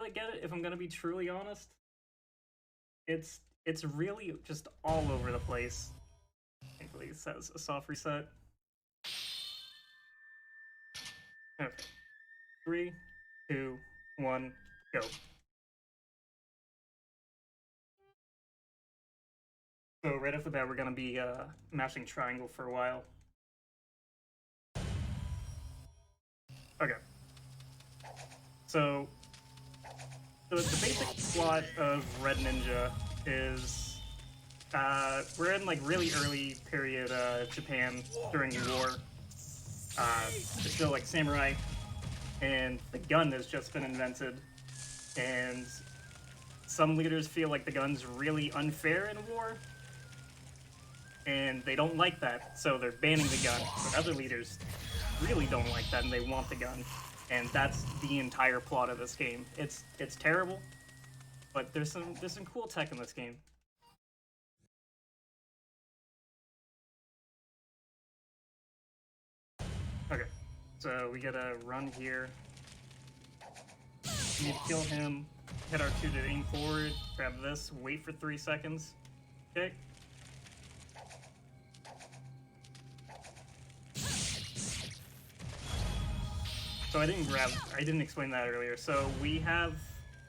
really get it, if I'm gonna be truly honest. It's really just all over the place. Thankfully it says a soft reset. Okay. 3, 2, 1, go. So right off the bat, we're gonna be mashing triangle for a while. Okay. So the basic plot of Red Ninja is we're in like really early period Japan during the war. It's still like samurai, and the gun has just been invented, and some leaders feel like the gun's really unfair in war, and they don't like that, so they're banning the gun. But other leaders really don't like that, and they want the gun, and that's the entire plot of this game. It's terrible, but there's some cool tech in this game. Okay, so we gotta run here. We need to kill him. Hit R2 to aim forward. Grab this. Wait for 3 seconds. Okay. So I didn't explain that earlier. So we have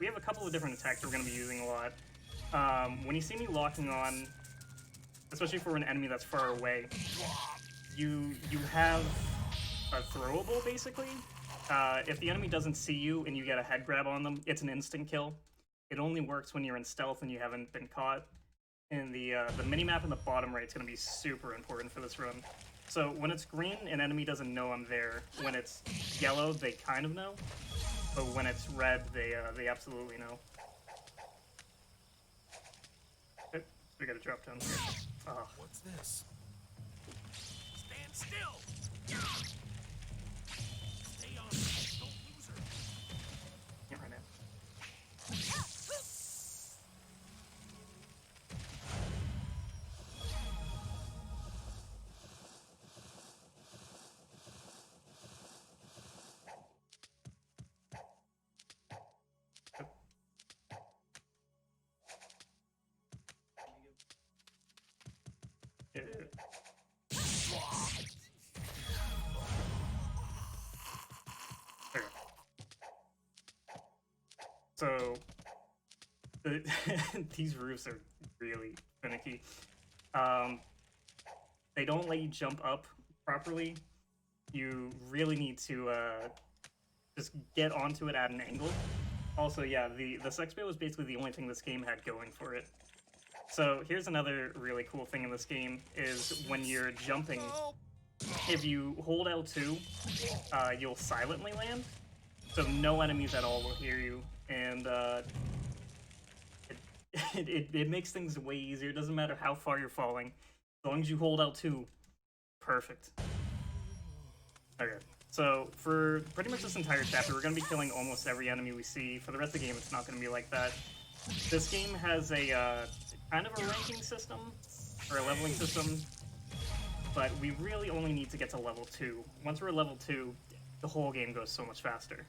a couple of different attacks we're going to be using a lot. When you see me locking on, especially for an enemy that's far away, you have a throwable basically. If the enemy doesn't see you and you get a head grab on them, it's an instant kill. It only works when you're in stealth and you haven't been caught. And the minimap in the bottom right is going to be super important for this run. So when it's green, an enemy doesn't know I'm there. When it's yellow, they kind of know. But when it's red, they absolutely know. Okay, we gotta drop down here. Oh. What's this? Stand still! Stay on, don't lose her. Can't run in. So, these roofs are really finicky. They don't let you jump up properly. You really need to just get onto it at an angle. Also, yeah, the Sexpo was basically the only thing this game had going for it. So here's another really cool thing in this game, is when you're jumping, if you hold L2, you'll silently land. So no enemies at all will hear you, and it makes things way easier. It doesn't matter how far you're falling, as long as you hold L2, perfect. Okay, so for pretty much this entire chapter, we're going to be killing almost every enemy we see. For the rest of the game, it's not going to be like that. This game has a kind of a ranking system, or a leveling system, but we really only need to get to level 2. Once we're level 2, the whole game goes so much faster.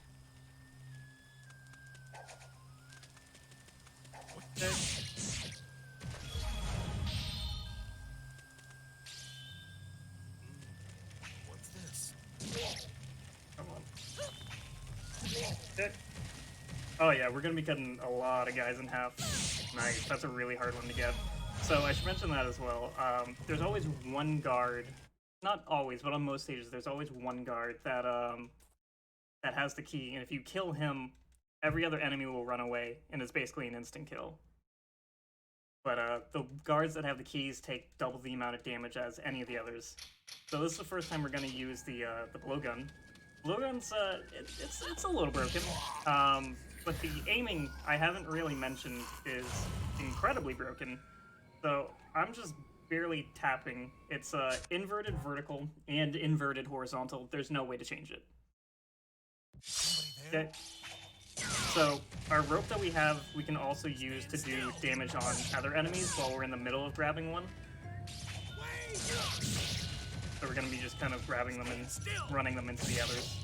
Okay. What's this? Come on. Okay. Oh yeah, we're gonna be cutting a lot of guys in half. Nice, that's a really hard one to get. So I should mention that as well. There's always one guard, not always, but on most stages, there's always one guard that that has the key, and if you kill him, every other enemy will run away, and it's basically an instant kill. But the guards that have the keys take double the amount of damage as any of the others. So this is the first time we're going to use the blowgun. Blowgun's it's a little broken, but the aiming I haven't really mentioned is incredibly broken. So I'm just barely tapping. It's inverted vertical and inverted horizontal. There's no way to change it. Okay. So, our rope that we have, we can also use to do damage on other enemies while we're in the middle of grabbing one. So we're going to be just kind of grabbing them and running them into the others.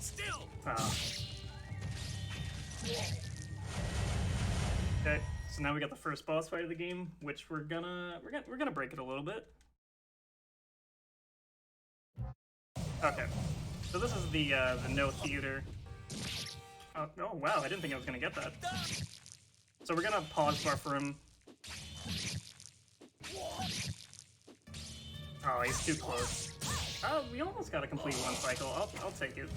still. Okay, so now we got the first boss fight of the game, which we're gonna break it a little bit. Okay, so this is the no theater. Oh wow, I didn't think I was gonna get that. So we're gonna pause buffer him. Oh, he's too close. Oh, we almost got a complete one cycle. I'll take it.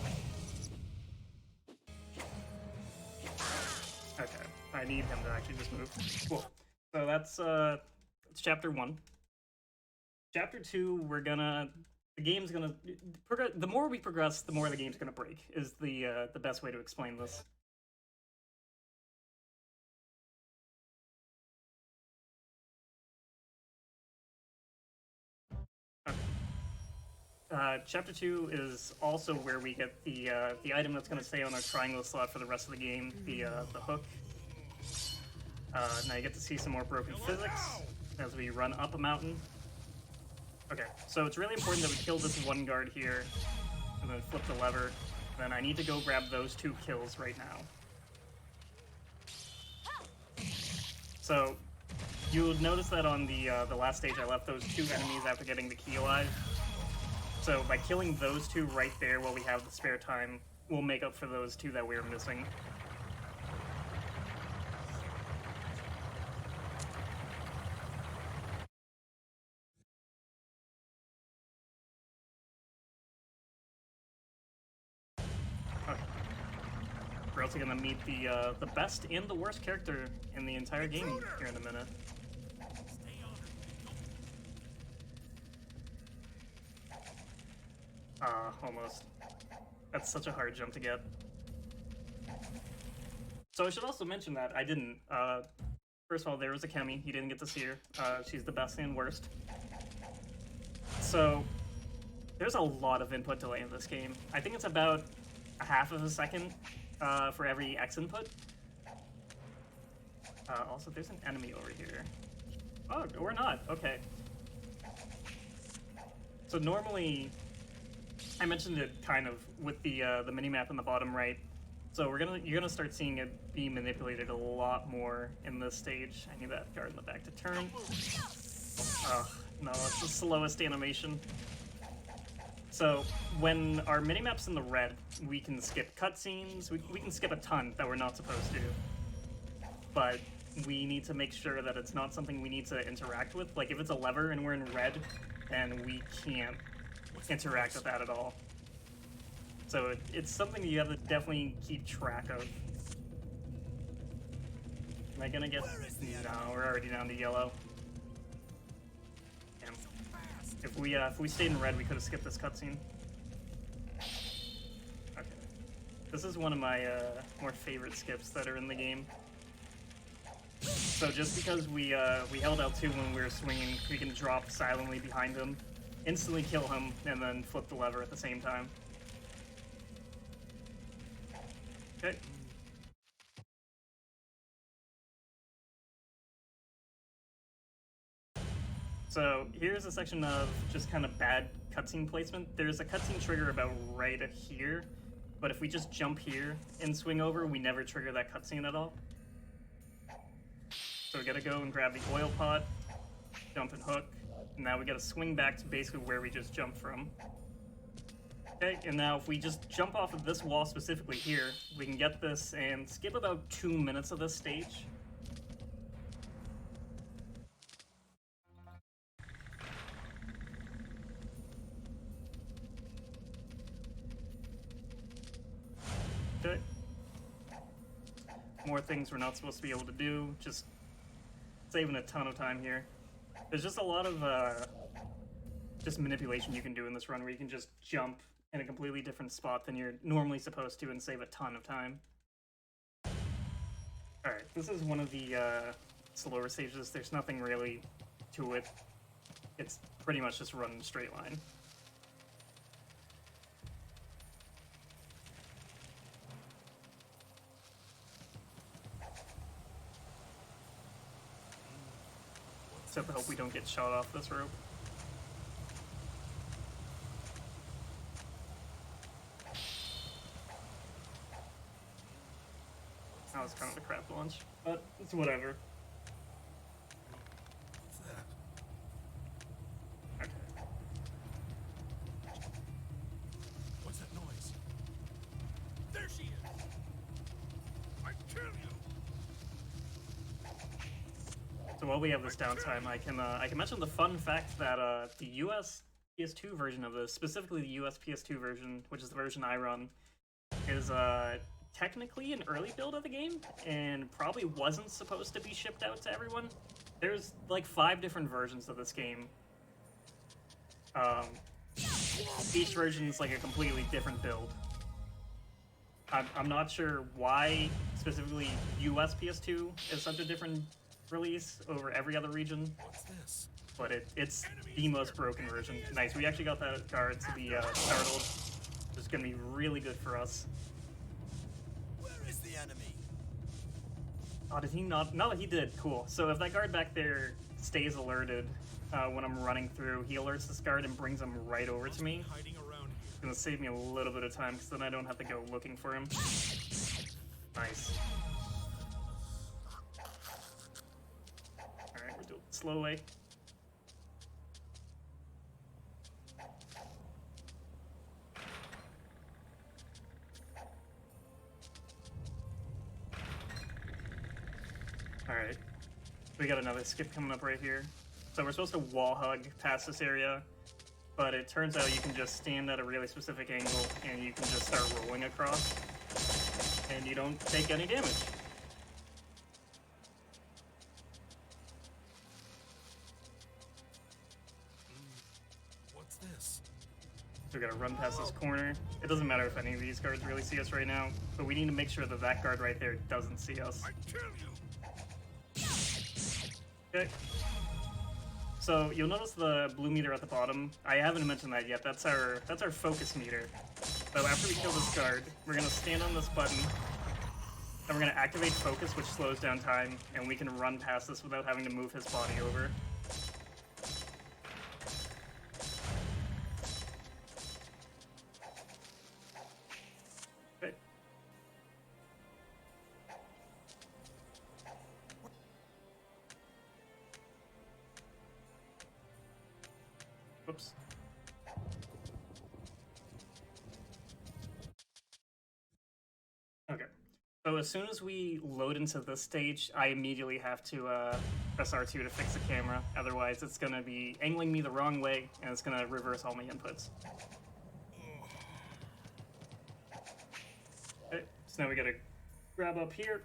Okay, I need him to actually just move. Cool. So that's chapter 1. Chapter 2, the game's gonna the more we progress, the more the game's gonna break. Is the best way to explain this. Chapter 2 is also where we get the item that's going to stay on our triangle slot for the rest of the game, the hook. Now you get to see some more broken physics as we run up a mountain. Okay, so it's really important that we kill this one guard here, and then flip the lever. Then I need to go grab those 2 kills right now. So you'll notice that on the last stage I left those 2 enemies after getting the key alive. So by killing those 2 right there while we have the spare time, we'll make up for those 2 that we were missing. Okay. We're also gonna meet the best and the worst character in the entire game here in a minute. Almost. That's such a hard jump to get. So I should also mention that I didn't. First of all, there was a Kemi. You didn't get to see her. She's the best and worst. So there's a lot of input delay in this game. I think it's about a half of a second for every X input. Also, there's an enemy over here. Oh, or not. Okay. So normally, I mentioned it kind of with the minimap in the bottom right. So you're gonna start seeing it be manipulated a lot more in this stage. I need that guard in the back to turn. Oh no, it's the slowest animation. So when our minimap's in the red, we can skip cutscenes. We can skip a ton that we're not supposed to. But we need to make sure that it's not something we need to interact with. Like if it's a lever and we're in red, then we can't interact with that at all. So it's something that you have to definitely keep track of. Am I gonna get... No, we're already down to yellow. Damn. If we stayed in red, we could have skipped this cutscene. Okay. This is one of my more favorite skips that are in the game. So just because we held L2 when we were swinging, we can drop silently behind him, instantly kill him, and then flip the lever at the same time. Okay. So here's a section of just kind of bad cutscene placement. There's a cutscene trigger about right here, but if we just jump here and swing over, we never trigger that cutscene at all. So we gotta go and grab the oil pot, jump and hook, and now we gotta swing back to basically where we just jumped from. Okay, and now if we just jump off of this wall specifically here, we can get this and skip about 2 minutes of this stage. Okay. More things we're not supposed to be able to do, just saving a ton of time here. There's just a lot of just manipulation you can do in this run where you can just jump in a completely different spot than you're normally supposed to and save a ton of time. Alright, this is one of the slower stages. There's nothing really to it. It's pretty much just run in a straight line. Except I hope we don't get shot off this rope. was kind of a crap launch, but it's whatever. What's that? Okay. What's that noise? There she is! I kill you! So while we have this downtime, I can mention the fun fact that the US PS2 version of this, specifically the US PS2 version, which is the version I run, is technically an early build of the game, and probably wasn't supposed to be shipped out to everyone. There's like 5 different versions of this game. Each version is like a completely different build. I'm not sure why specifically US PS2 is such a different release over every other region, What's this? but it's the most broken version. Nice, we actually got that card to be startled, which is going to be really good for us. Where is the enemy? Oh, did he not? No, he did. Cool. So if that guard back there stays alerted when I'm running through, he alerts this guard and brings him right over to me. Hiding around here. It's going to save me a little bit of time, because then I don't have to go looking for him. Nice. Alright, we're doing it slow way. Alright. We got another skip coming up right here. So we're supposed to wall hug past this area, but it turns out you can just stand at a really specific angle and you can just start rolling across, and you don't take any damage. What's this? So we gotta run past this corner. It doesn't matter if any of these guards really see us right now, but we need to make sure that that guard right there doesn't see us. I kill you! Okay. So you'll notice the blue meter at the bottom. I haven't mentioned that yet. That's our focus meter. So after we kill this guard, we're gonna stand on this button, and we're gonna activate focus, which slows down time, and we can run past this without having to move his body over. Okay. Whoops. Okay. So as soon as we load into this stage, I immediately have to press R2 to fix the camera. Otherwise, it's going to be angling me the wrong way, and it's going to reverse all my inputs. Okay, so now we got to grab up here.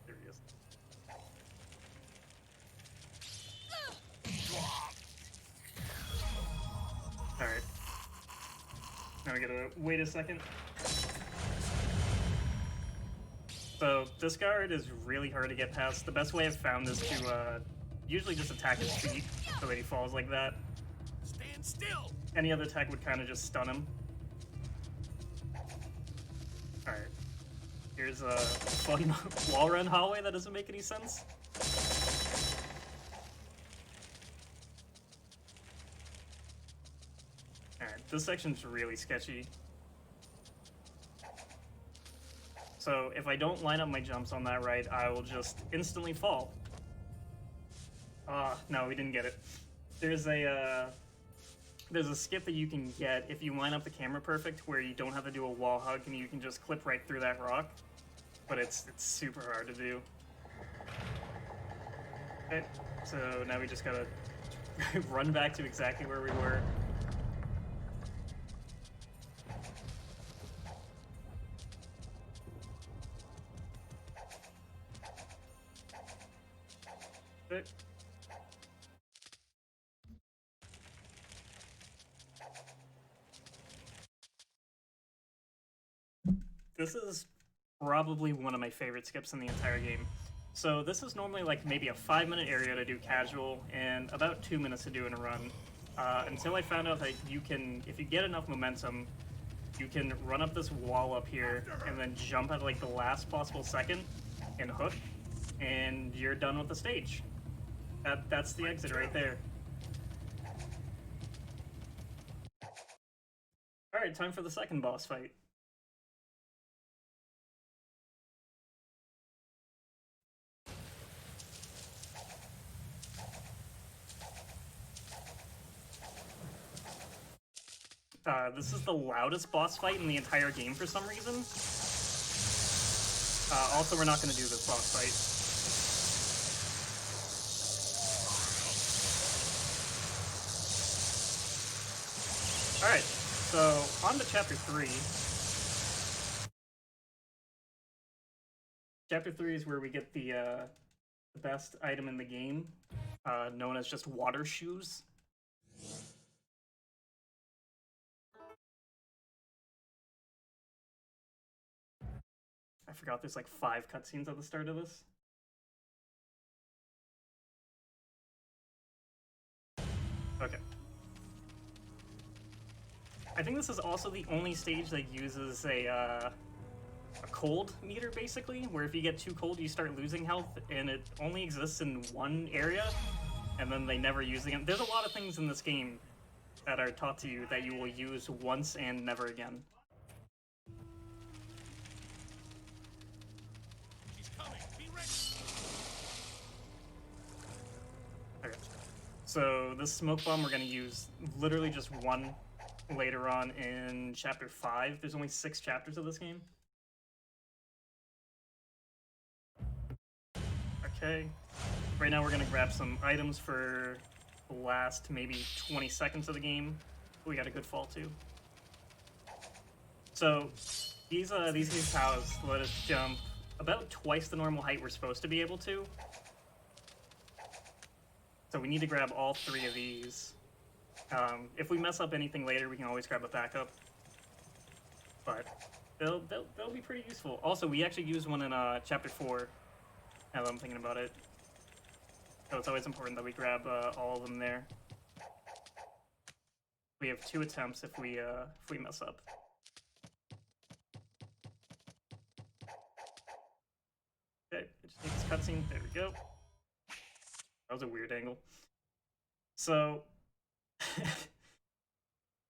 There he is. Alright. Now we gotta wait a second. So this guard is really hard to get past. The best way I've found is to usually just attack his feet so that he falls like that. Stand still! Any other attack would kind of just stun him. Alright. Here's a fun wall run hallway that doesn't make any sense. Alright, this section's really sketchy. So if I don't line up my jumps on that right, I will just instantly fall. No, we didn't get it. There's a skip that you can get if you line up the camera perfect, where you don't have to do a wall hug and you can just clip right through that rock. But it's super hard to do. Okay, so now we just gotta run back to exactly where we were. Okay. This is probably one of my favorite skips in the entire game. So this is normally like maybe a 5-minute area to do casual and about 2 minutes to do in a run. Until I found out that you can, if you get enough momentum, you can run up this wall up here and then jump at like the last possible second and hook, and you're done with the stage. That's the exit right there. Alright, time for the second boss fight. This is the loudest boss fight in the entire game for some reason. Also, we're not going to do this boss fight. Alright, so on to Chapter 3. Chapter 3 is where we get the best item in the game, known as just water shoes. I forgot there's like 5 cutscenes at the start of this. Okay. I think this is also the only stage that uses a cold meter, basically, where if you get too cold, you start losing health, and it only exists in one area, and then they never use it again. There's a lot of things in this game that are taught to you that you will use once and never again. Okay. So this smoke bomb we're going to use literally just one later on in Chapter 5. There's only 6 chapters of this game. Okay. Right now we're going to grab some items for the last maybe 20 seconds of the game. We got a good fall too. So these cows let us jump about twice the normal height we're supposed to be able to. So we need to grab all 3 of these. If we mess up anything later, we can always grab a backup. But they'll be pretty useful. Also, we actually used one in Chapter 4, now that I'm thinking about it. So it's always important that we grab all of them there. We have 2 attempts if we mess up. Okay, I just need this cutscene. There we go. That was a weird angle. So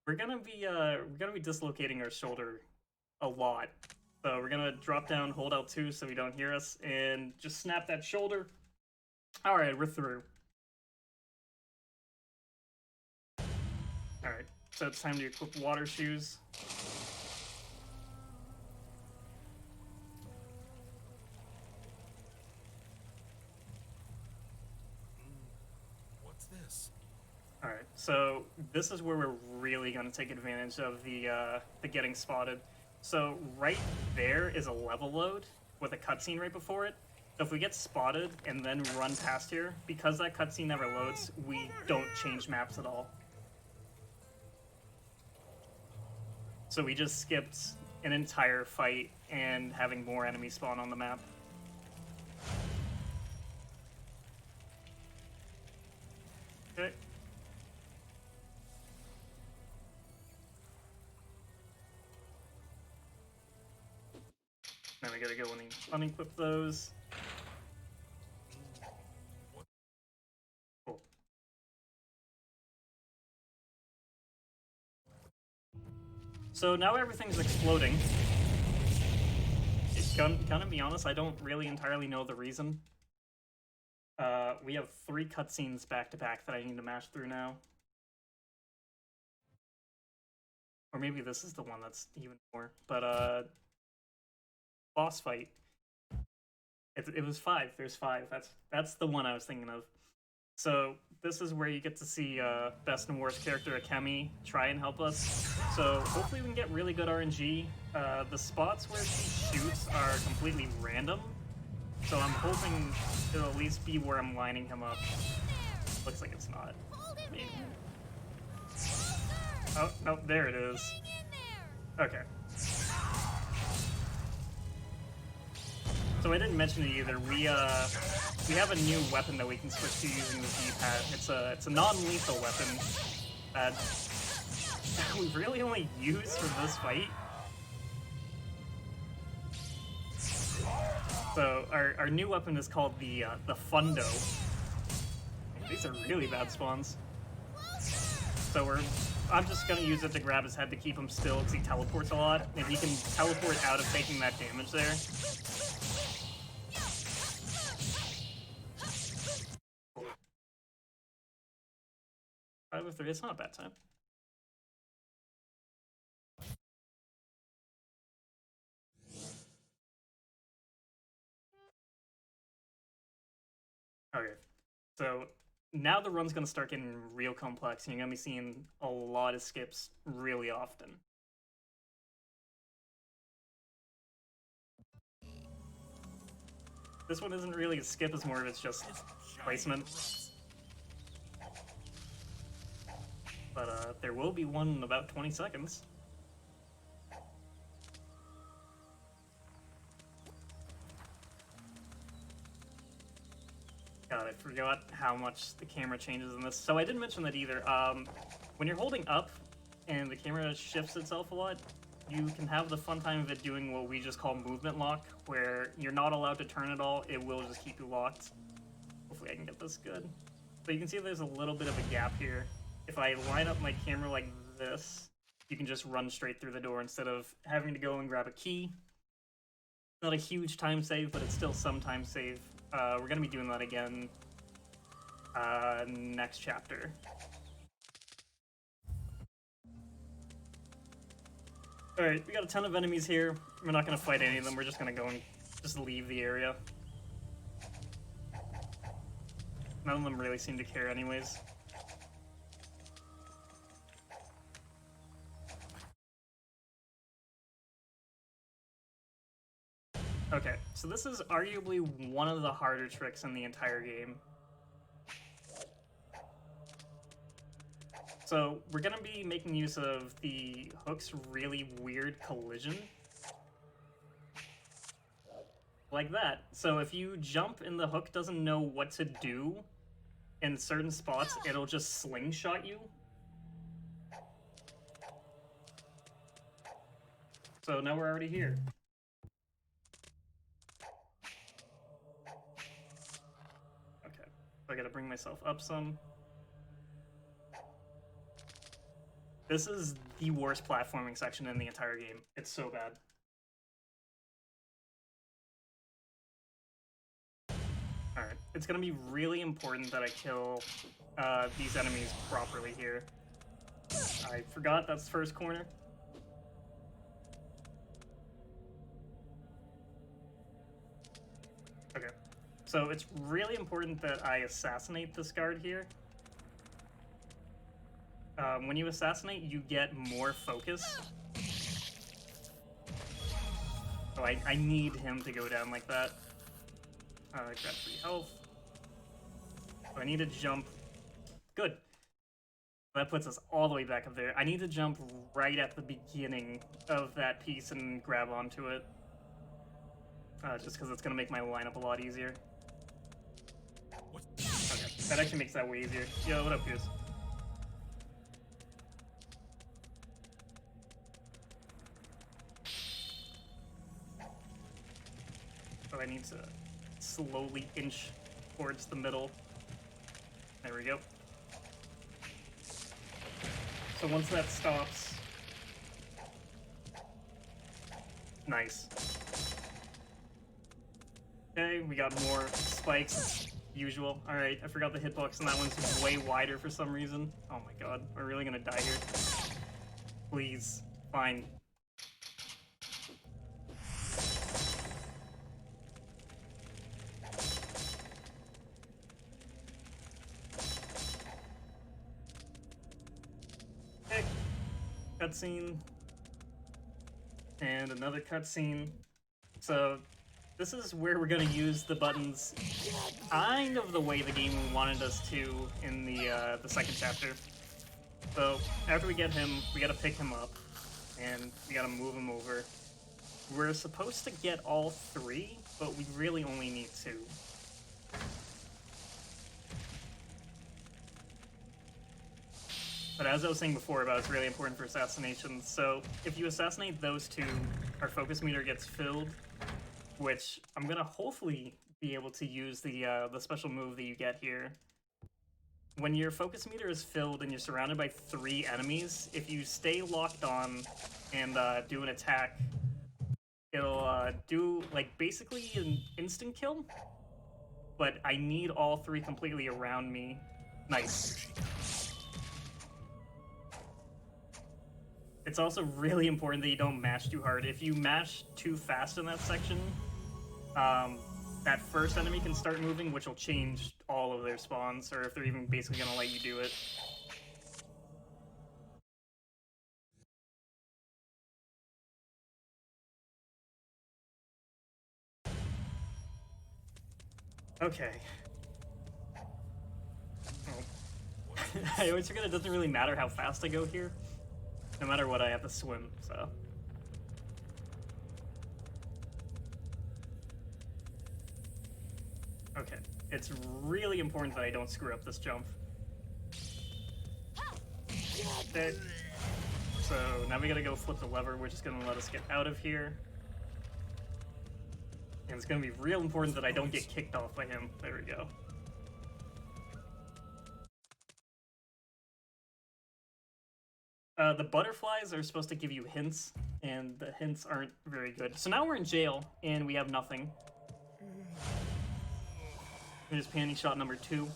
we're gonna be dislocating our shoulder a lot. So we're gonna drop down, hold L2 so we don't hear us, and just snap that shoulder. All right, we're through. All right, so it's time to equip water shoes. Alright, so this is where we're really going to take advantage of the getting spotted. So right there is a level load with a cutscene right before it. So if we get spotted and then run past here, because that cutscene never loads, we don't change maps at all. So we just skipped an entire fight and having more enemies spawn on the map. Okay. Now we gotta go and unequip those. Cool. So now everything's exploding. Gonna be honest, I don't really entirely know the reason. We have 3 cutscenes back to back that I need to mash through now. Or maybe this is the one that's even more. But boss fight. It was 5. There's 5. That's the one I was thinking of. So this is where you get to see best and worst character Akemi try and help us. So hopefully we can get really good RNG. The spots where she shoots are completely random. So I'm hoping it'll at least be where I'm lining him up. Looks like it's not. Maybe. Oh, no, there it is. Okay. So I didn't mention it either. We have a new weapon that we can switch to using the D-pad. It's a non-lethal weapon that we really only use for this fight. So our new weapon is called the Fundo. These are really bad spawns. So we're I'm just gonna use it to grab his head to keep him still because he teleports a lot, and he can teleport out of taking that damage there. 5 of 3, it's not a bad time. Okay, so now the run's gonna start getting real complex, and you're gonna be seeing a lot of skips really often. This one isn't really a skip as more of it's just placement. But there will be one in about 20 seconds. God, I forgot how much the camera changes in this. So I didn't mention that either. When you're holding up and the camera shifts itself a lot, you can have the fun time of it doing what we just call movement lock, where you're not allowed to turn at all, it will just keep you locked. Hopefully I can get this good. So you can see there's a little bit of a gap here. If I line up my camera like this, you can just run straight through the door instead of having to go and grab a key. Not a huge time save, but it's still some time save. We're going to be doing that again next chapter. Alright, we got a ton of enemies here. We're not going to fight any of them, we're just going to go and just leave the area. None of them really seem to care anyways. Okay, so this is arguably one of the harder tricks in the entire game. So we're going to be making use of the hook's really weird collision. Like that. So if you jump and the hook doesn't know what to do in certain spots, it'll just slingshot you. So now we're already here. Okay, so I gotta bring myself up some. This is the worst platforming section in the entire game. It's so bad. Alright, it's gonna be really important that I kill these enemies properly here. I forgot that's the first corner. Okay, so it's really important that I assassinate this guard here. When you assassinate, you get more focus. So I need him to go down like that. Grab 3 health. So I need to jump. Good. That puts us all the way back up there. I need to jump right at the beginning of that piece and grab onto it. Just because it's going to make my lineup a lot easier. Okay, that actually makes that way easier. Yo, what up, Piers? So I need to slowly inch towards the middle. There we go. So once that stops... Nice. Okay, we got more spikes, usual. Alright, I forgot the hitbox, and that one's way wider for some reason. Oh my god, we're really gonna die here. Please. Fine. Okay. Cutscene. And another cutscene. So, this is where we're going to use the buttons kind of the way the game wanted us to in the second chapter. So, after we get him, we gotta pick him up, and we gotta move him over. We're supposed to get all 3, but we really only need 2. But as I was saying before about it's really important for assassinations, so if you assassinate those 2, our focus meter gets filled, which I'm gonna hopefully be able to use the special move that you get here. when your focus meter is filled and you're surrounded by 3 enemies, if you stay locked on and do an attack, it'll do like basically an instant kill. But I need all 3 completely around me. Nice. It's also really important that you don't mash too hard. If you mash too fast in that section, that first enemy can start moving, which will change all of their spawns, or if they're even basically gonna let you do it. Okay. Oh. I always forget it doesn't really matter how fast I go here. No matter what, I have to swim, so... Okay, it's really important that I don't screw up this jump. Okay. So now we gotta go flip the lever, which is gonna let us get out of here. And it's gonna be real important that I don't get kicked off by him. There we go. The butterflies are supposed to give you hints, and the hints aren't very good. So now we're in jail, and we have nothing. Here's panty shot number 2.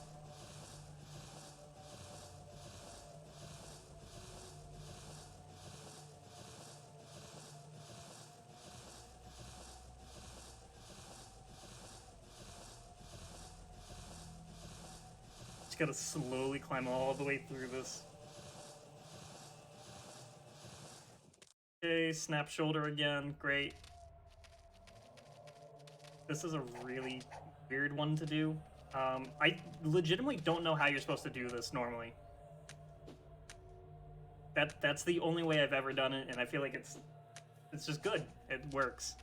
Just gotta slowly climb all the way through this. Okay, snap shoulder again, great. This is a really weird one to do. I legitimately don't know how you're supposed to do this normally. That's the only way I've ever done it, and I feel like it's just good. It works.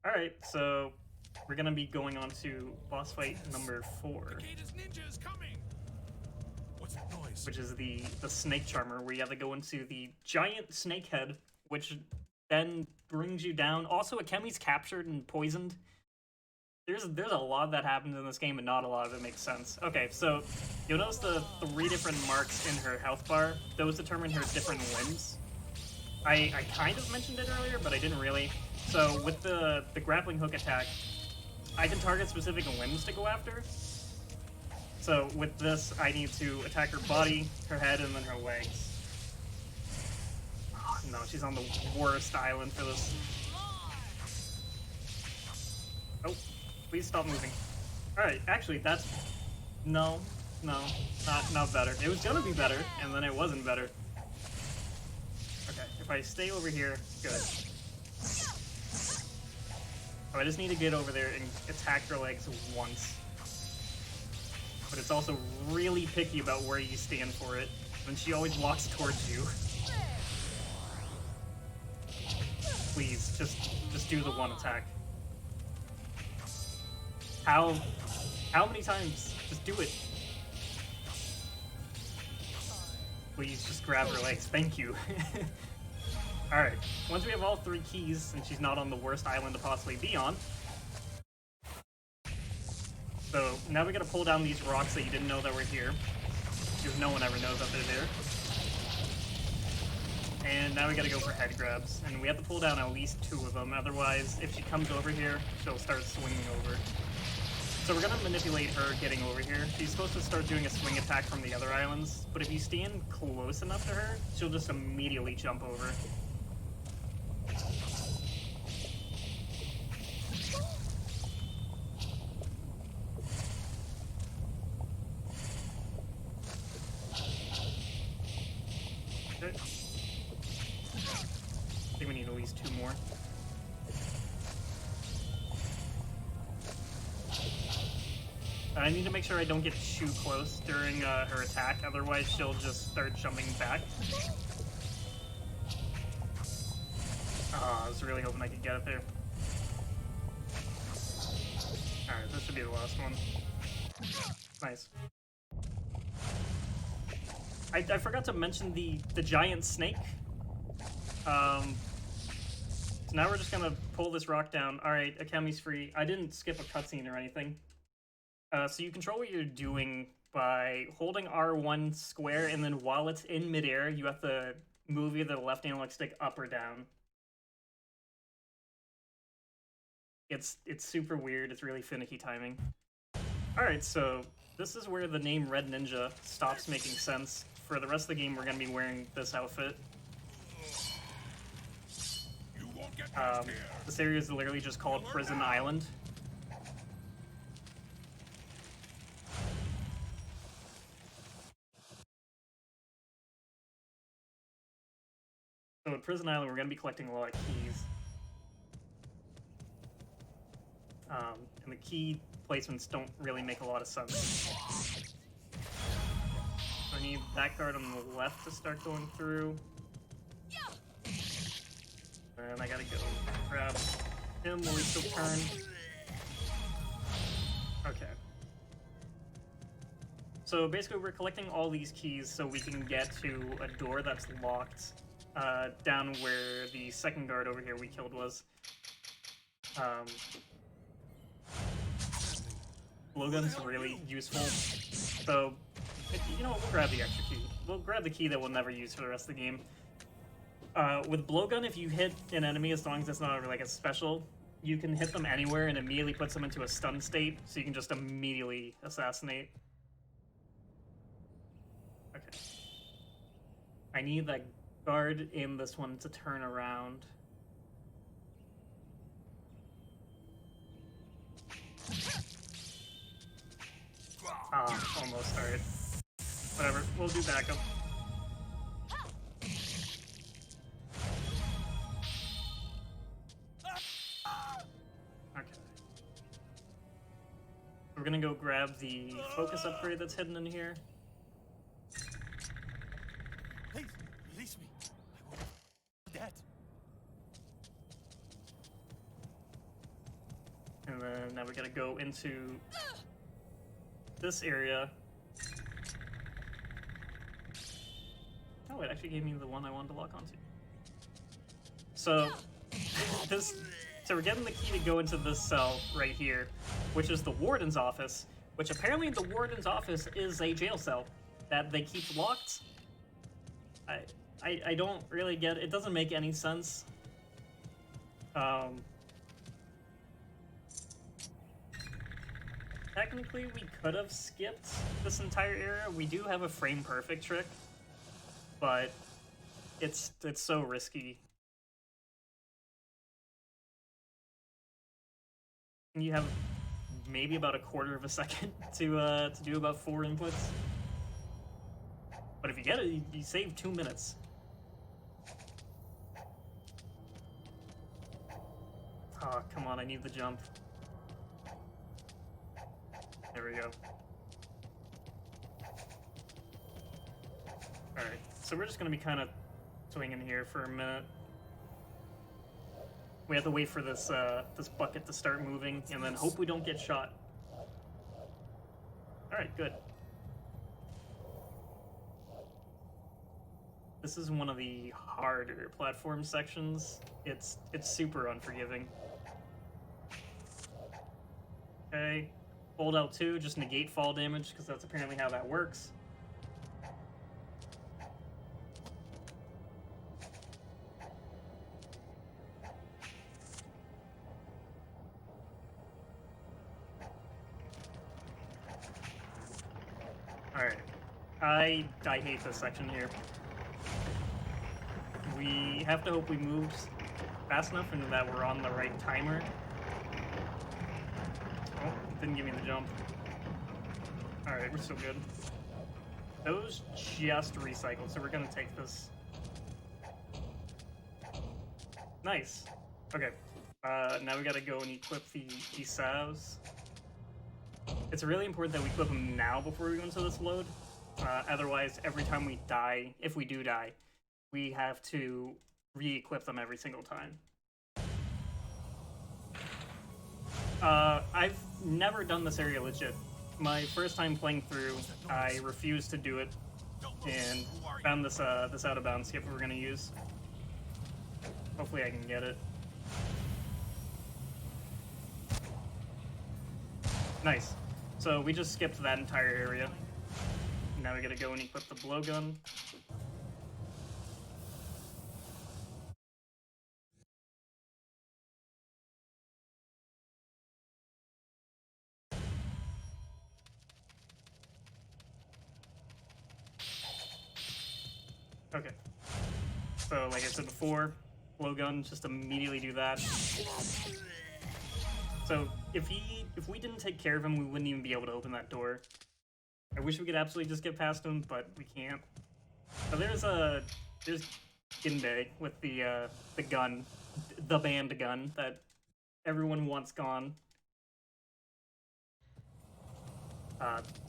Alright, so we're gonna be going on to boss fight number 4. Ninjas coming. What's that noise? Which is the snake charmer, where you have to go into the giant snake head, which then brings you down. Also, Akemi's captured and poisoned. There's a lot that happens in this game, and not a lot of it makes sense. Okay, so you'll notice the 3 different marks in her health bar. Those determine her different limbs. I kind of mentioned it earlier, but I didn't really. So with the grappling hook attack, I can target specific limbs to go after. So with this, I need to attack her body, her head, and then her legs. Oh, no, she's on the worst island for this. Oh, please stop moving. Alright, actually, that's... No, not better. It was gonna be better, and then it wasn't better. Okay, if I stay over here, good. Oh, I just need to get over there and attack her legs once. But it's also really picky about where you stand for it, and she always walks towards you. Please, just do the one attack. How many times? Just do it. Please, just grab her legs. Thank you. Alright, once we have all 3 keys, and she's not on the worst island to possibly be on, so now we gotta pull down these rocks that you didn't know that were here, because no one ever knows that they're there. And now we gotta go for head grabs, and we have to pull down at least 2 of them, otherwise if she comes over here, she'll start swinging over. So we're gonna manipulate her getting over here. She's supposed to start doing a swing attack from the other islands, but if you stand close enough to her, she'll just immediately jump over. Okay. I think we need at least 2 more. I need to make sure I don't get too close during her attack, otherwise she'll just start jumping back. I was really hoping I could get it there. Alright, this should be the last one. Nice. I forgot to mention the giant snake. So now we're just gonna pull this rock down. Alright, Akemi's free. I didn't skip a cutscene or anything. So you control what you're doing by holding R1 square, and then while it's in midair, you have to move either the left analog stick up or down. It's super weird. It's really finicky timing. Alright, so this is where the name Red Ninja stops making sense. For the rest of the game, we're going to be wearing this outfit. This area is literally just called Prison Island. So at Prison Island, we're going to be collecting a lot of keys. And the key placements don't really make a lot of sense. So I need that guard on the left to start going through. And I gotta go grab him while he's still turned. Okay. So basically we're collecting all these keys so we can get to a door that's locked down where the second guard over here we killed was. Blowgun's really useful. So, you know what, we'll grab the extra key. We'll grab the key that we'll never use for the rest of the game. With blowgun, if you hit an enemy, as long as it's not like a special, you can hit them anywhere and immediately puts them into a stun state, so you can just immediately assassinate. Okay. I need that guard in this one to turn around. Ah, almost, alright. Whatever, we'll do backup. Okay. We're gonna go grab the focus upgrade that's hidden in here. Please, release me. I won't do that. And then now we gotta go into this area. Oh, it actually gave me the one I wanted to lock onto. So, so we're getting the key to go into this cell right here, which is the warden's office, which apparently the warden's office is a jail cell that they keep locked. I don't really get it. It doesn't make any sense. Technically, we could have skipped this entire area. We do have a frame perfect trick, but it's so risky. And you have maybe about a quarter of a second to do about 4 inputs. But if you get it, you save 2 minutes. Oh, come on, I need the jump. There we go. Alright, so we're just gonna be kind of swinging here for a minute. We have to wait for this this bucket to start moving, and then hope we don't get shot. Alright, good. This is one of the harder platform sections. It's super unforgiving. Okay. Hold L2, just negate fall damage, because that's apparently how that works. Alright. I hate this section here. We have to hope we moved fast enough and that we're on the right timer. Oh, didn't give me the jump. Alright, we're still good. Those just recycled, so we're gonna take this. Nice. Okay. Now we gotta go and equip the salves. It's really important that we equip them now before we go into this load. Otherwise, every time we die, if we do die, we have to re-equip them every single time. I've never done this area legit. My first time playing through, I refused to do it and found this this out of bounds skip we're gonna use. Hopefully I can get it. Nice. So we just skipped that entire area. Now we gotta go and equip the blowgun. Okay. So, like I said before, blowgun, just immediately do that. So, if we didn't take care of him, we wouldn't even be able to open that door. I wish we could absolutely just get past him, but we can't. So there's Ginbei with the gun, the banned gun that everyone wants gone.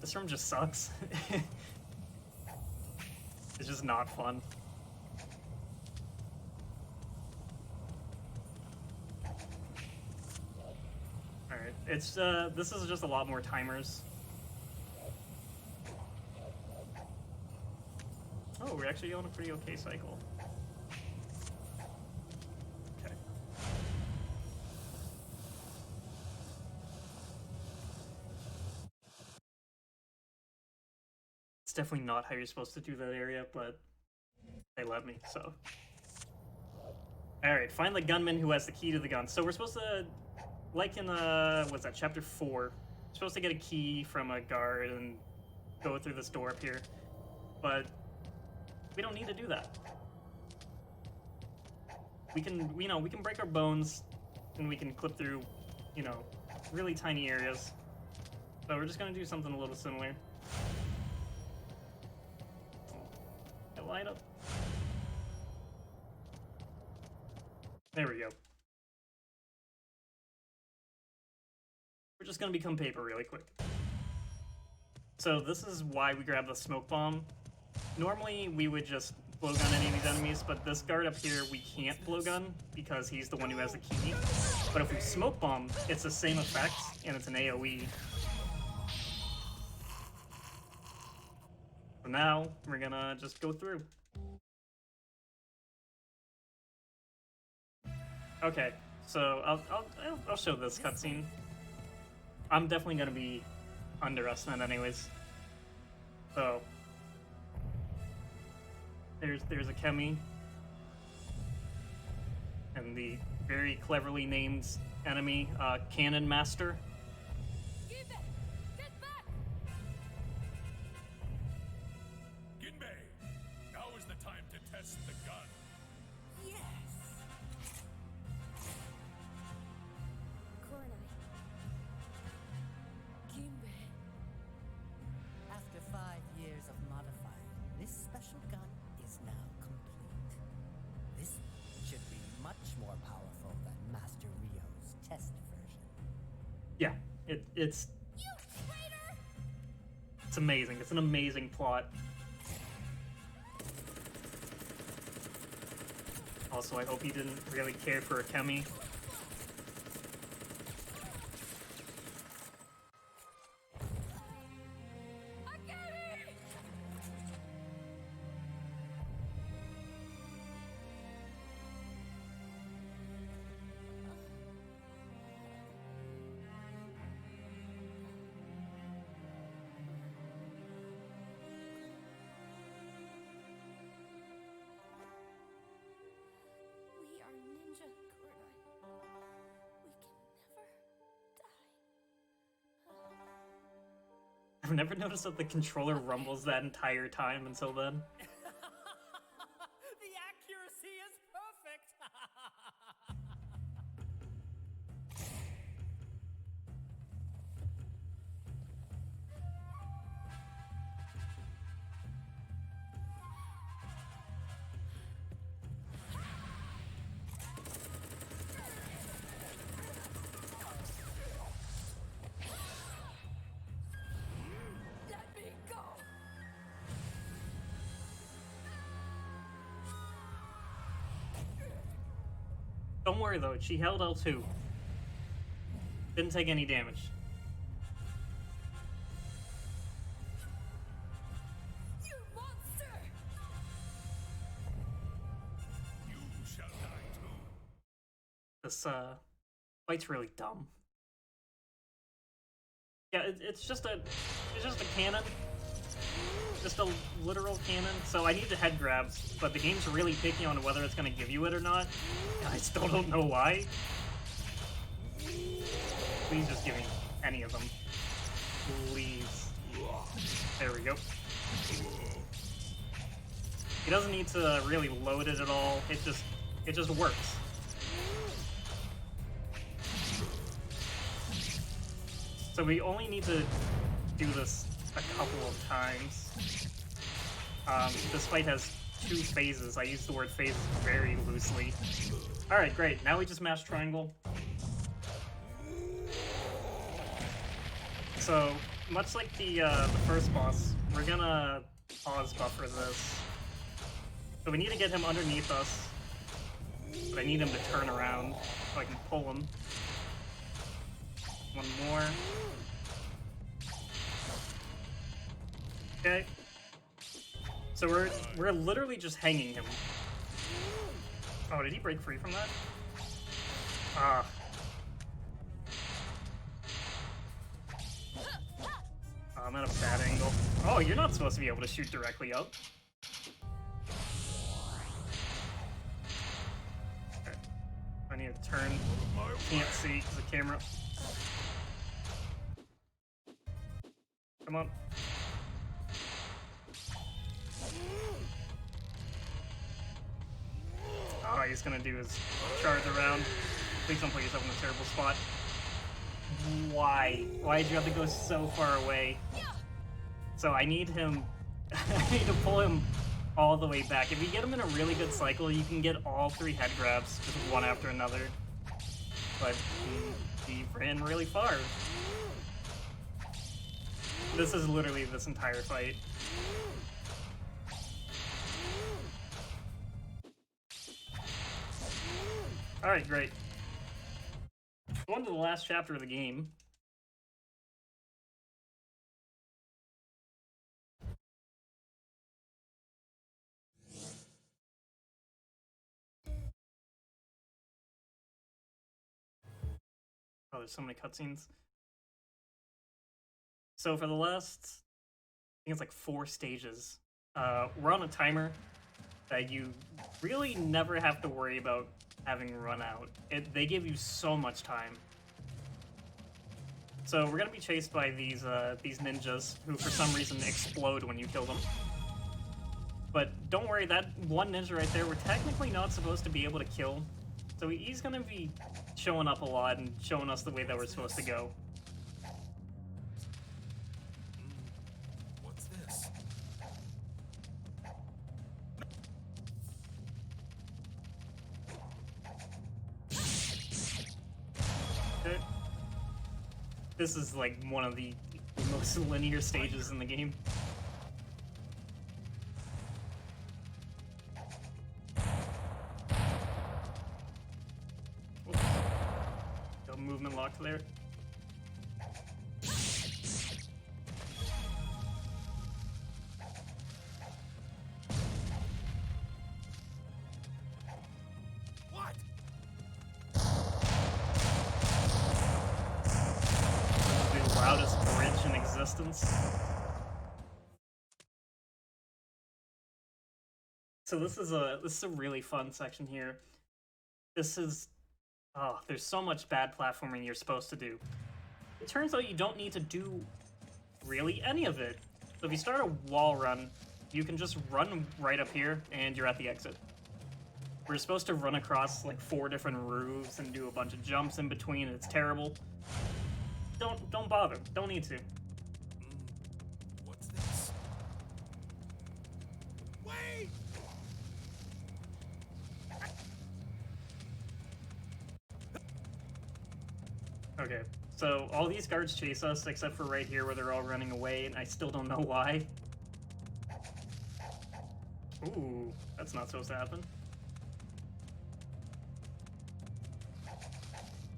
This room just sucks. It's just not fun. Alright, it's this is just a lot more timers. Oh, we're actually on a pretty okay cycle. Okay. It's definitely not how you're supposed to do that area, but they let me, so. Alright, find the gunman who has the key to the gun. So we're supposed to, like in, what's that, chapter 4, we're supposed to get a key from a guard and go through this door up here. But we don't need to do that. We can, we can break our bones and we can clip through, really tiny areas. So we're just gonna do something a little similar. I light up. There we go. We're just gonna become paper really quick. So this is why we grab the smoke bomb. Normally we would just blowgun any of these enemies, but this guard up here we can't blowgun because he's the one who has the key. But if we smoke bomb, it's the same effect and it's an AoE. So now we're gonna just go through. Okay, so I'll show this cutscene. I'm definitely gonna be under us then, anyways. So there's a Kemi, and the very cleverly named enemy, Cannon Master. Get back! Ginbei, now is the time to test the gun. Yes! Coronite. Ginbei. After 5 years of modifying, this special gun is now complete. This should be much more powerful than Master Rio's test version. Yeah, it's You traitor! it's amazing. It's an amazing plot. Also, I hope he didn't really care for Akemi. We are ninja, Coronite. We can never die. I've never noticed that the controller rumbles that entire time until then. The accuracy is perfect! Let me go! Don't worry though, she held L2. Didn't take any damage. You monster! You shall die too. This fight's really dumb. Yeah, it's just a cannon. Just a literal cannon. So I need the head grabs, but the game's really picky on whether it's gonna give you it or not. And I still don't know why. Please just give me any of them. Please. There we go. He doesn't need to really load it at all. It just works. So we only need to do this a couple of times. This fight has 2 phases. I use the word phases very loosely. Alright, great. Now we just mash triangle. So, much like the first boss, we're gonna pause buffer this. So we need to get him underneath us, but I need him to turn around so I can pull him. One more. Okay. So we're literally just hanging him. Oh, did he break free from that? Ah. Oh, I'm at a bad angle. Oh, you're not supposed to be able to shoot directly up. Okay. I need to turn. Can't see because the camera. Come on. Oh, he's gonna do his charge around. Please don't put yourself in a terrible spot. Why? Why'd you have to go so far away? So I need him... I need to pull him all the way back. If you get him in a really good cycle, you can get all 3 head grabs, just one after another. But he ran really far. This is literally this entire fight. Alright, great. On to the last chapter of the game. Oh, there's so many cutscenes. So for the last, I think it's like 4 stages, we're on a timer that you really never have to worry about having run out. They give you so much time. So we're gonna be chased by these ninjas who for some reason explode when you kill them. But don't worry, that one ninja right there, we're technically not supposed to be able to kill. So he's gonna be showing up a lot and showing us the way that we're supposed to go. What's this? Okay. This is like one of the most linear stages in the game. Oops. Got movement locked there. What? The loudest bridge in existence. So this is a really fun section here. This is there's so much bad platforming you're supposed to do. It turns out you don't need to do really any of it. So if you start a wall run, you can just run right up here and you're at the exit. We're supposed to run across like 4 different roofs and do a bunch of jumps in between. It's terrible. Don't bother. Don't need to. What's this? Wait! Okay, so all these guards chase us except for right here where they're all running away, and I still don't know why. Ooh, that's not supposed to happen.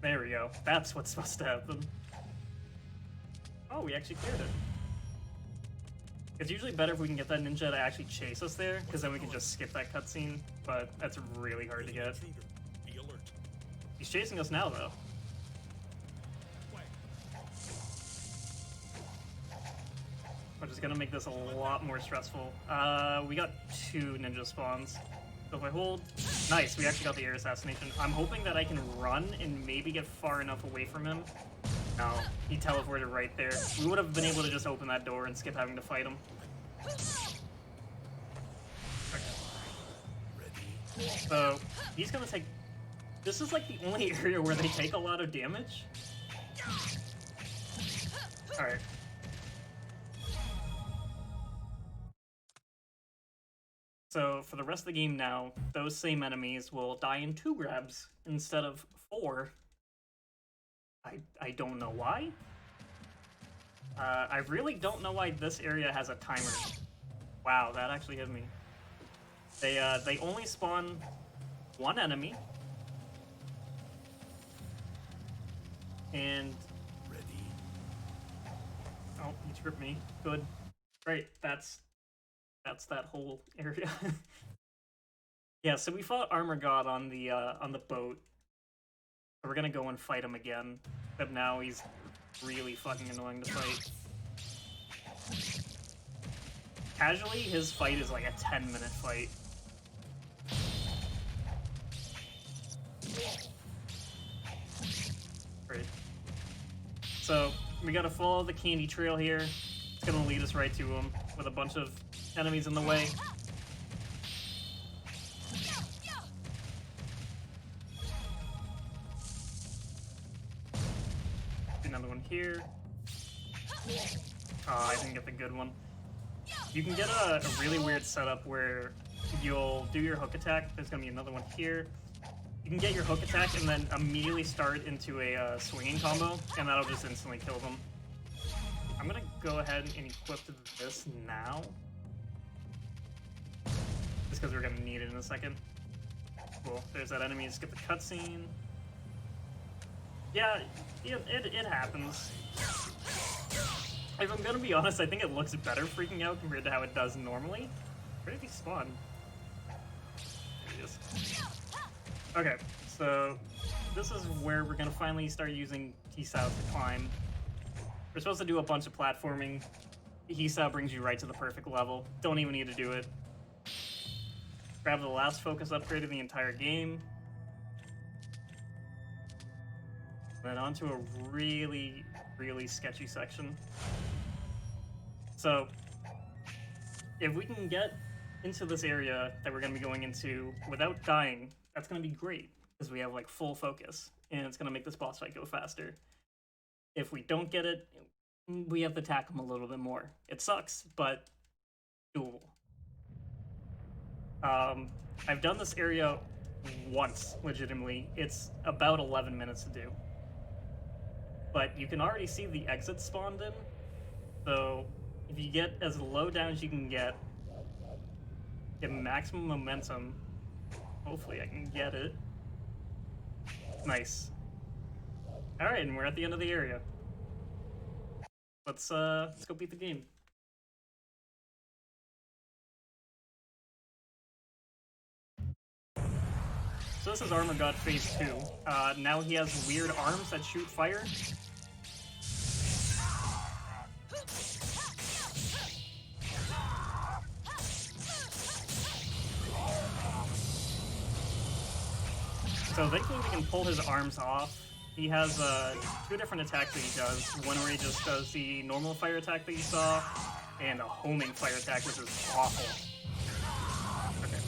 There we go. That's what's supposed to happen. Oh, we actually cleared it. It's usually better if we can get that ninja to actually chase us there, because then we can just skip that cutscene, but that's really hard to get. Intruder. Be alert. He's chasing us now, though. Wait. which is gonna make this a lot more stressful. We got 2 ninja spawns. So if I hold... Nice, we actually got the air assassination. I'm hoping that I can run and maybe get far enough away from him. No, he teleported right there. We would have been able to just open that door and skip having to fight him. Okay. So, he's gonna take... This is like the only area where they take a lot of damage. Alright. So, for the rest of the game now, those same enemies will die in 2 grabs instead of 4. I don't know why. I really don't know why this area has a timer. Wow, that actually hit me. They only spawn 1 enemy. And... Oh, he tripped me. Good. Great, that's that whole area. Yeah, so we fought Armagod on the boat. So we're gonna go and fight him again. But now he's really fucking annoying to fight. Casually, his fight is like a 10-minute fight. Great. So, we gotta follow the candy trail here. It's gonna lead us right to him with a bunch of enemies in the way. Another one here. Oh, I didn't get the good one. You can get a really weird setup where you'll do your hook attack. There's gonna be another one here. You can get your hook attack and then immediately start into a swinging combo, and that'll just instantly kill them. I'm gonna go ahead and equip this now. Just because we're gonna need it in a second. Cool. There's that enemy. Skip the cutscene. Yeah, it happens. If I'm gonna be honest, I think it looks better freaking out compared to how it does normally. Where did he spawn? There he is. Okay, so this is where we're gonna finally start using Hisao to climb. We're supposed to do a bunch of platforming. Hisao brings you right to the perfect level. Don't even need to do it. Grab the last focus upgrade of the entire game. Then onto a really, really sketchy section. So, if we can get into this area that we're going to be going into without dying, that's going to be great, because we have like full focus, and it's going to make this boss fight go faster. If we don't get it, we have to attack him a little bit more. It sucks, but doable. I've done this area once, legitimately. It's about 11 minutes to do. But you can already see the exit spawned in, so if you get as low down as you can get maximum momentum, hopefully I can get it. Nice. Alright, and we're at the end of the area. Let's go beat the game. So this is Armagod Phase 2. Now he has weird arms that shoot fire. So thankfully we can pull his arms off. He has 2 different attacks that he does. One where he just does the normal fire attack that you saw, and a homing fire attack, which is awful. Okay.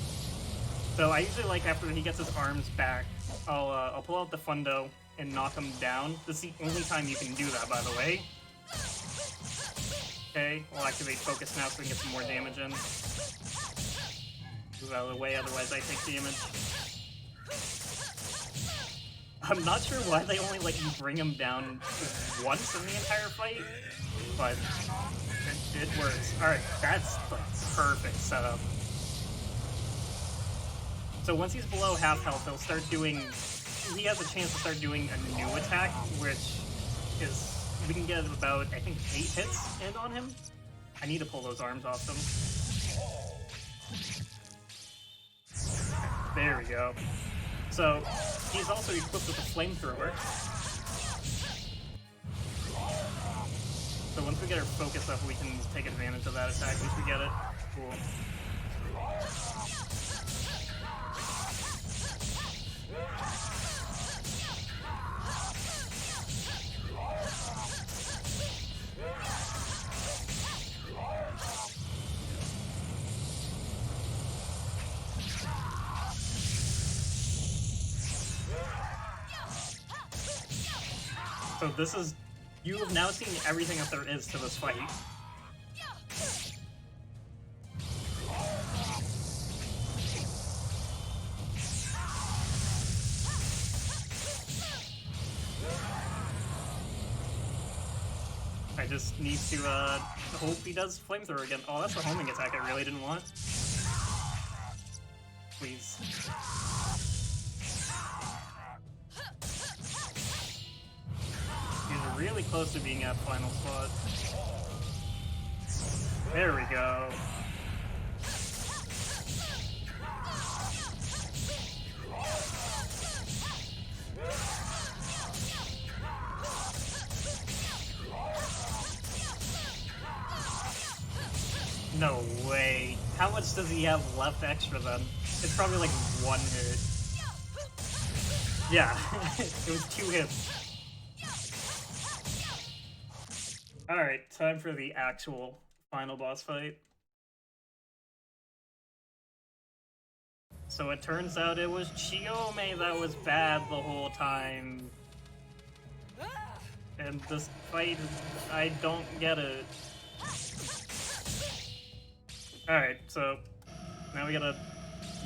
So I usually like after he gets his arms back, I'll pull out the Fundo and knock him down. This is the only time you can do that, by the way. Okay, we'll activate focus now so we can get some more damage in. Move out of the way, otherwise I take damage. I'm not sure why they only let you bring him down once in the entire fight, but it works. Alright, that's the perfect setup. So once he's below half health, he'll start doing... He has a chance to start doing a new attack, which is... We can get about, I think, 8 hits in on him. I need to pull those arms off them. There we go. So, he's also equipped with a flamethrower. So once we get our focus up, we can take advantage of that attack once we get it. Cool. So this is, you have now seen everything that there is to this fight. I just need to hope he does flamethrower again. Oh, that's a homing attack I really didn't want. Please. He's really close to being at final spot. There we go. No way. How much does he have left extra then? It's probably like one hit. Yeah, it was 2 hits. Alright, time for the actual final boss fight. So it turns out it was Kiwami that was bad the whole time. And this fight, I don't get it. Alright, so now we gotta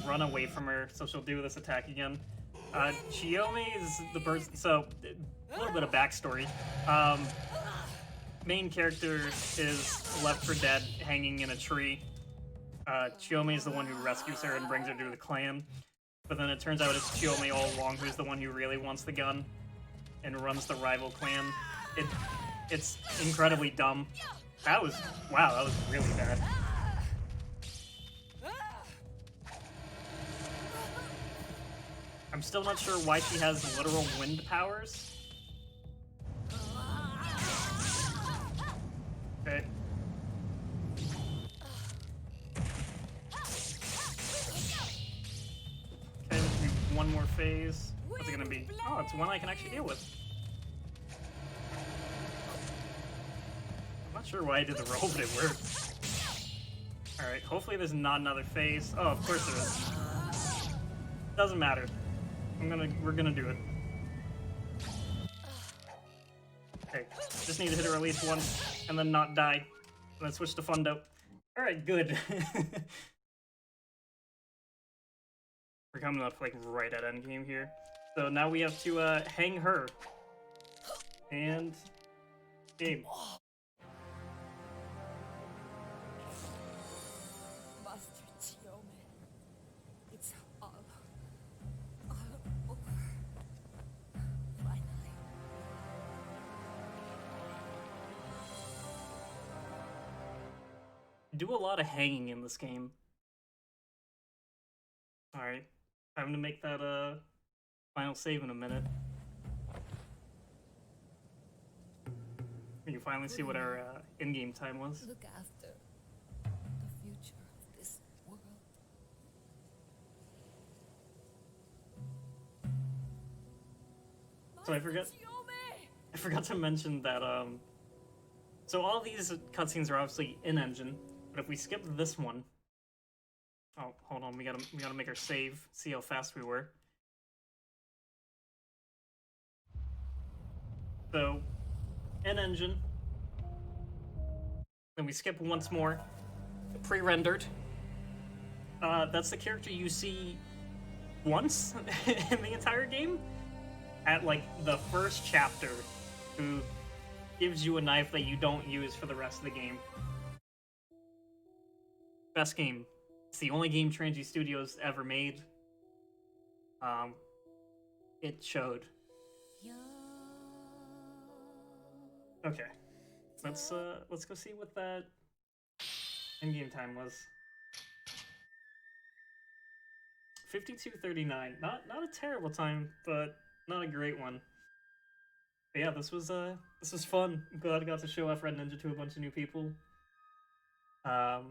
run away from her so she'll do this attack again. Kiwami is the person, so a little bit of backstory. Main character is left for dead, hanging in a tree. Kiwami is the one who rescues her and brings her to the clan. But then it turns out it's Kiwami all along who's the one who really wants the gun and runs the rival clan. It's incredibly dumb. That was, wow, that was really bad. I'm still not sure why she has literal wind powers. Okay. Okay, let's do one more phase. What's it gonna be? Oh, it's one I can actually deal with. I'm not sure why I did the roll, but it worked. Alright, hopefully there's not another phase. Oh, of course there is. Doesn't matter. We're gonna do it. Okay, just need to hit her at least once, and then not die. And then switch to Fundo. Alright, good. We're coming up, like, right at endgame here. So now we have to, hang her. And... game. Master Kiwami, it's all over. Finally. Do a lot of hanging in this game. Alright, time to make that, final save in a minute. We can finally see what our, in-game time was. Look after the future of this world. So I forgot to mention that, so all these cutscenes are obviously in-engine, but if we skip this one... Oh, hold on, we gotta make our save, see how fast we were. So, in-engine. Then we skip once more. Pre-rendered. That's the character you see once in the entire game? At, like, the first chapter, who gives you a knife that you don't use for the rest of the game. Best game. It's the only game Transy Studios ever made. It showed. Okay. Let's go see what that in-game time was. 52:39. Not a terrible time, but not a great one. But yeah, this was fun. I'm glad I got to show off Red Ninja to a bunch of new people. I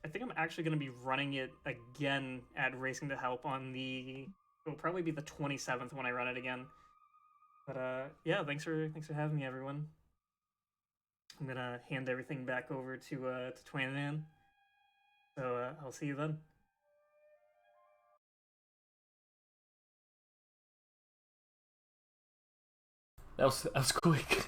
think I'm actually going to be running it again at Racing to Help on it'll probably be the 27th when I run it again. But yeah, thanks for having me, everyone. I'm gonna hand everything back over to Twanman. So I'll see you then. That was quick.